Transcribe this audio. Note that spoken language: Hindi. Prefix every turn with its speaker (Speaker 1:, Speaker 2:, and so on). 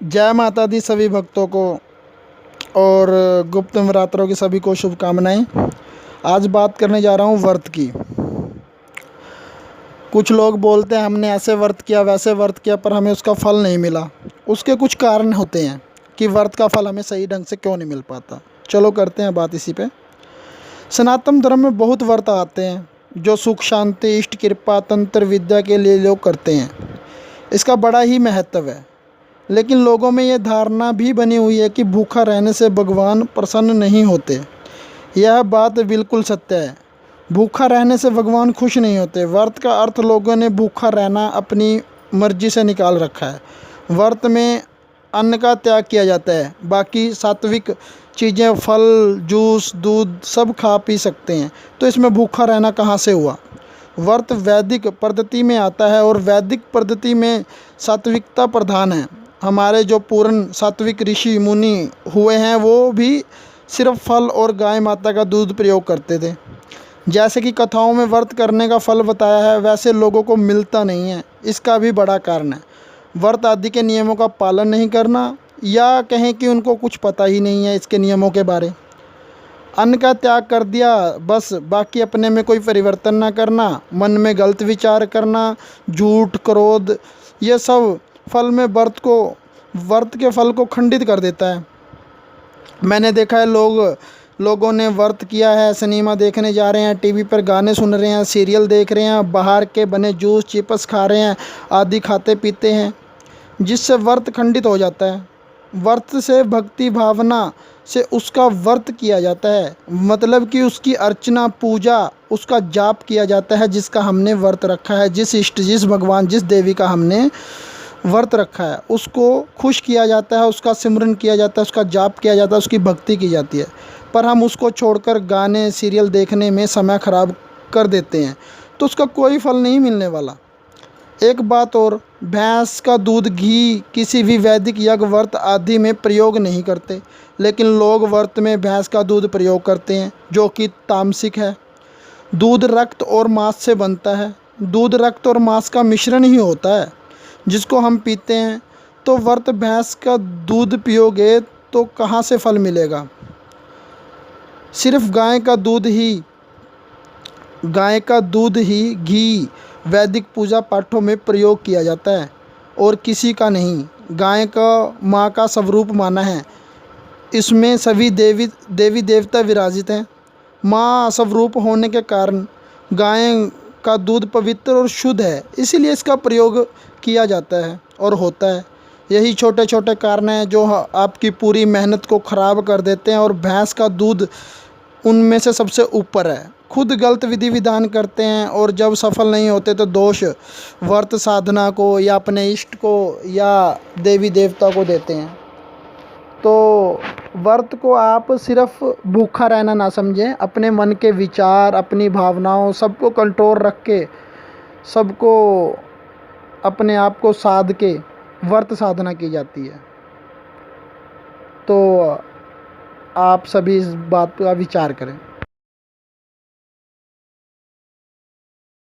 Speaker 1: जय माता दी सभी भक्तों को और गुप्त नवरात्रों की सभी को शुभकामनाएं। आज बात करने जा रहा हूँ व्रत की। कुछ लोग बोलते हैं हमने ऐसे व्रत किया वैसे व्रत किया पर हमें उसका फल नहीं मिला। उसके कुछ कारण होते हैं कि व्रत का फल हमें सही ढंग से क्यों नहीं मिल पाता। चलो करते हैं बात इसी पे। सनातन धर्म में बहुत व्रत आते हैं जो सुख शांति इष्ट कृपा तंत्र विद्या के लिए लोग करते हैं। इसका बड़ा ही महत्व है, लेकिन लोगों में ये धारणा भी बनी हुई है कि भूखा रहने से भगवान प्रसन्न नहीं होते। यह बात बिल्कुल सत्य है। भूखा रहने से भगवान खुश नहीं होते। व्रत का अर्थ लोगों ने भूखा रहना अपनी मर्जी से निकाल रखा है। व्रत में अन्न का त्याग किया जाता है, बाकी सात्विक चीज़ें फल जूस दूध सब खा पी सकते हैं, तो इसमें भूखा रहना कहाँ से हुआ। व्रत वैदिक पद्धति में आता है और वैदिक पद्धति में सात्विकता प्रधान है। हमारे जो पूर्ण सात्विक ऋषि मुनि हुए हैं वो भी सिर्फ फल और गाय माता का दूध प्रयोग करते थे। जैसे कि कथाओं में व्रत करने का फल बताया है वैसे लोगों को मिलता नहीं है। इसका भी बड़ा कारण है व्रत आदि के नियमों का पालन नहीं करना, या कहें कि उनको कुछ पता ही नहीं है इसके नियमों के बारे। अन्न का त्याग कर दिया बस, बाकी अपने में कोई परिवर्तन ना करना, मन में गलत विचार करना, झूठ क्रोध, ये सब फल में व्रत के फल को खंडित कर देता है। मैंने देखा है लोगों ने व्रत किया है, सिनेमा देखने जा रहे हैं, टीवी पर गाने सुन रहे हैं, सीरियल देख रहे हैं, बाहर के बने जूस चिप्स खा रहे हैं आदि खाते पीते हैं, जिससे व्रत खंडित हो जाता है। व्रत से भक्ति भावना से उसका व्रत किया जाता है, मतलब कि उसकी अर्चना पूजा उसका जाप किया जाता है जिसका हमने व्रत रखा है। जिस इष्ट जिस भगवान जिस देवी का हमने व्रत रखा है उसको खुश किया जाता है, उसका सिमरन किया जाता है, उसका जाप किया जाता है, उसकी भक्ति की जाती है। पर हम उसको छोड़कर गाने सीरियल देखने में समय खराब कर देते हैं, तो उसका कोई फल नहीं मिलने वाला। एक बात और, भैंस का दूध घी किसी भी वैदिक यज्ञ व्रत आदि में प्रयोग नहीं करते, लेकिन लोग व्रत में भैंस का दूध प्रयोग करते हैं जो कि तामसिक है। दूध रक्त और मांस से बनता है। दूध रक्त और मांस का मिश्रण ही होता है जिसको हम पीते हैं। तो व्रत भैंस का दूध पियोगे तो कहाँ से फल मिलेगा। सिर्फ गाय का दूध ही घी वैदिक पूजा पाठों में प्रयोग किया जाता है और किसी का नहीं। गाय का माँ का स्वरूप माना है। इसमें सभी देवी देवता विराजित हैं। माँ स्वरूप होने के कारण गाय का दूध पवित्र और शुद्ध है, इसीलिए इसका प्रयोग किया जाता है और होता है। यही छोटे छोटे कारण हैं जो आपकी पूरी मेहनत को ख़राब कर देते हैं, और भैंस का दूध उनमें से सबसे ऊपर है। खुद गलत विधि विधान करते हैं और जब सफल नहीं होते तो दोष व्रत साधना को या अपने इष्ट को या देवी देवता को देते हैं। तो व्रत को आप सिर्फ भूखा रहना ना समझें, अपने मन के विचार अपनी भावनाओं सबको कंट्रोल रख के सबको अपने आप को साध के व्रत साधना की जाती है। तो आप सभी इस बात का विचार करें।